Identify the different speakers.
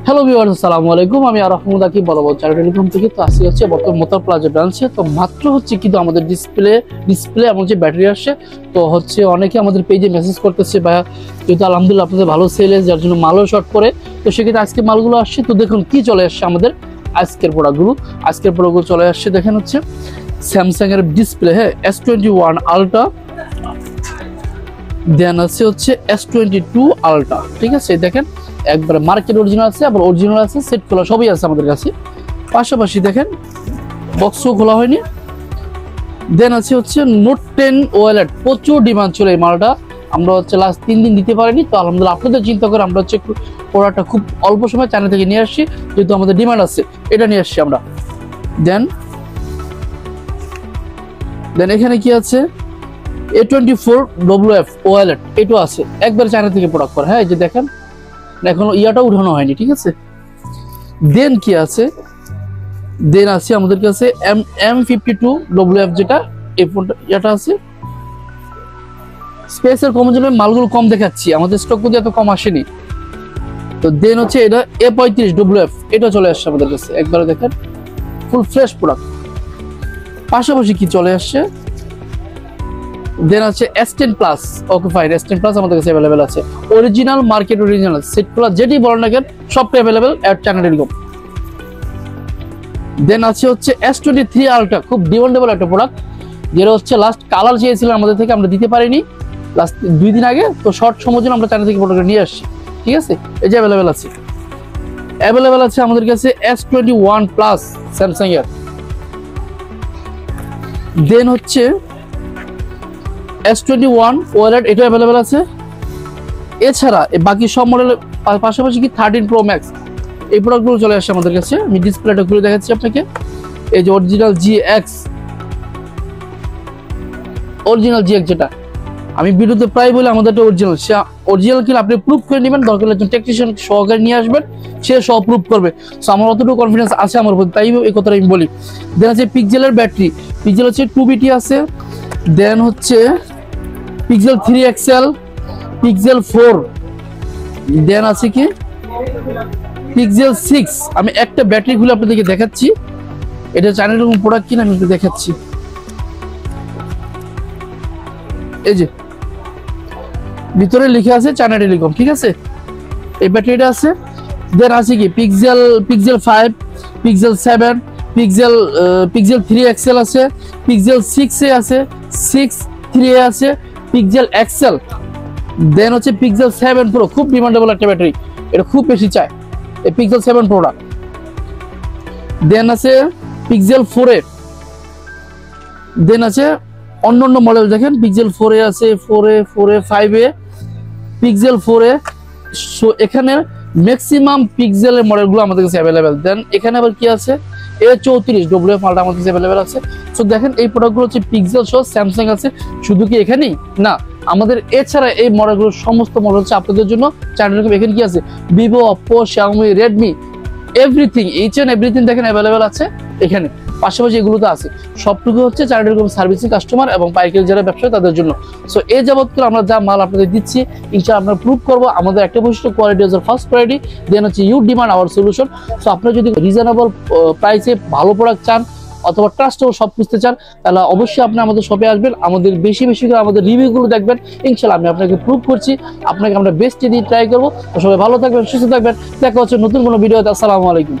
Speaker 1: Hello viewers, আসসালামু আলাইকুম। আমি আরহামুদ আকি বরাবর চার টেলিকম থেকে। তো আসি হচ্ছে বর্তমান মোতার প্লাজা ব্রাঞ্চে। তো মাত্র হচ্ছে কিন্তু আমাদের ডিসপ্লে এবং যে ব্যাটারি আসছে। তো হচ্ছে অনেকে আমাদের পেজে মেসেজ করতেছে ভাইয়া, যেহেতু আলহামদুলিল্লাহ আপনাদের ভালো সেল আছে, যার জন্য মালও শর্ট করে। তো সেক্ষেত্রে আজকে মালগুলো আসছে। তো দেখুন কি চলে আসছে আমাদের আজকের প্রোডাক্টগুলো চলে আসছে। দেখেন হচ্ছে স্যামসাং এর ডিসপ্লে, হ্যাঁ, S21 আলট্রা, দেন আছে হচ্ছে S22 আলট্রা। ঠিক আছে, দেখেন একবারে মার্কেট অরিজিনাল আছে, আবার অরিজিনাল আছে, সেট খোলা সবই আছে আমাদের কাছে। পাশাপাশি দেখেন বক্সও খোলা হয়নি। দেন আছে হচ্ছে নোট 10 ওয়ালেট, প্রচুর ডিমান্ড ছিল এই মালটা। আমরা হচ্ছে লাস্ট 3 দিন দিতে পারিনি। তো আলহামদুলিল্লাহ আপনাদের চিন্তা করে আমরা হচ্ছে প্রোডাক্টটা খুব অল্প সময় চায়না থেকে নিয়ে আসছি, যেহেতু আমাদের ডিমান্ড আছে, এটা নিয়ে আসছি আমরা। দেন এখানে কি আছে, A24WF ওয়ালেট, এটাও আছে, একবার চায়না থেকে প্রোডাক্ট করা। হ্যাঁ, এই যে দেখেন এখনো ইয়াটা উঠানো হয়নি, ঠিক আছে। দেন কি আছে, দেন আছে আমাদের কাছে M52WF, যেটা এই ফোনটা ইয়াটা আছে। স্পেসের কম জন্য মালগুলো কম দেখাচ্ছি, আমাদের স্টক কিন্তু এত কম আসেনি। তো দেন হচ্ছে এটা A35WF, এটা চলে আসছে আমাদের কাছে, একবারে দেখেন ফুল ফ্রেশ প্রোডাক্ট। পাশাপাশি কি চলে আসছে, দেন আছে S10 plus. Okay fine, S10 plus আমাদের কাছে অ্যাভেলেবেল আছে, অরিজিনাল মার্কেট অরিজিনাল সেট খোলা, যেটি বলেন না কেন সবটা অ্যাভেলেবেল এট চায়না টেলিকম। দেন আছে হচ্ছে S23 আলট্রা, খুব ডিমান্ডেবল একটা প্রোডাক্ট, যেটা হচ্ছে লাস্ট কালার চেয়েছিলেন আমাদের থেকে, আমরা দিতে পারিনি লাস্ট 2 দিন আগে। তো শর্ট সময়ের জন্য আমরা চায়না থেকে প্রোডাক্ট নিয়ে আসছি, ঠিক আছে। এই যে অ্যাভেলেবেল আছে আমাদের কাছে S21 প্লাস স্যামসাং এর। দেন হচ্ছে S21 ওয়ালেট, এটা অ্যাভেলেবেল আছে। এছাড়া বাকি সব মডেলের পাশাপাশি কি 13 Pro Max এই প্রোডাক্টগুলো চলে আসছে আমাদের কাছে। আমি ডিসপ্লেটা খুলে দেখাচ্ছি আপনাকে। এই যে অরিজিনাল GX, যেটা আমি ভিডিওতে প্রায় বলি আমাদের অরিজিনাল কিনা আপনি প্রুফ করে নেবেন, দরকার হলে একজন টেকনিশিয়ান সহকারে নিয়ে আসবেন, সে সহ প্রুফ করবে। সো আমার অতটুকু কনফিডেন্স আছে আমার উপর, তাই এই কথাটা আমি বলি। দেন আছে পিক্সেলের ব্যাটারি, পিক্সেল হচ্ছে 2BT আছে। দেন হচ্ছে পিক্সেল 3 XL, পিক্সেল 4, দেন আছে কি পিক্সেল 6। আমি একটা ব্যাটারি খুলে আপনাদেরকে দেখাচ্ছি, এটা চায়না টেলিকম প্রোডাক্ট কিনা আমি দেখাচ্ছি। এই যে ভিতরে লিখে আছে চায়না টেলিকম, ঠিক আছে, এই ব্যাটারিটা আছে। দেন আছে কি পিক্সেল 5, পিক্সেল 7, পিক্সেল 3 XL আছে, পিক্সেল 6A আছে, 6 3A আছে, পিক্সেল XL। দেন হচ্ছে পিক্সেল 7 Pro, খুব ডিমান্ডেবল একটা ব্যাটারি, এটা খুব বেশি চায় এই পিক্সেল 7 Proটা। দেন আছে পিক্সেল 4A। দেন আছে অন্যান্য মডেল, দেখেন পিক্সেল 4A আছে, 4A 5A, pixel 4A। So এখানে ম্যাক্সিমাম পিক্সেলের মডেলগুলো আমাদের কাছে অ্যাভেলেবেল। দেন এখানে আবার কি আছে, A34WF মালটা আমাদের কাছে অ্যাভেলেবেল আছে। সো দেখেন এই প্রোডাক্টগুলো হচ্ছে পিক্সেল সহ স্যামসাং আছে। শুধু কি এখানেই না, আমাদের এছাড়া এই মডেলগুলোর সমস্ত মডেল হচ্ছে আপনাদের জন্য চায়না টেলিকম। এখানে কি আছে, Vivo, Oppo, Xiaomi, Redmi, everything, each and everything দেখেন অ্যাভেলেবেল আছে এখানে। পাশাপাশি এগুলো তো আছে, সবটুকু হচ্ছে চায়না টেলিকম সার্ভিসিং কাস্টমার এবং পাইকারি যারা ব্যবসা তাদের জন্য। সো এই যাবত করে আমরা যা মাল আপনাদের দিচ্ছি, ইনশাআল্লাহ আমরা প্রুভ করবো আমাদের একটা বৈশিষ্ট্য, quality is first priority, then হচ্ছে you demand our solution. So আপনারা যদি রিজনেবল প্রাইসে ভালো প্রোডাক্ট চান অথবা ট্রাস্টেবল সব খুঁজতে চান, তাহলে অবশ্যই আপনি আমাদের শপে আসবেন, আমাদের বেশি করে আমাদের রিভিউগুলো দেখবেন। ইনশাআল্লাহ আমি আপনাকে প্রুভ করছি, আপনাকে আমরা বেস্ট দিয়ে ট্রাই করবো। তো সবাই ভালো থাকবেন, সুস্থ থাকবেন, দেখা হচ্ছে নতুন কোনো ভিডিওতে। আসসালামু আলাইকুম।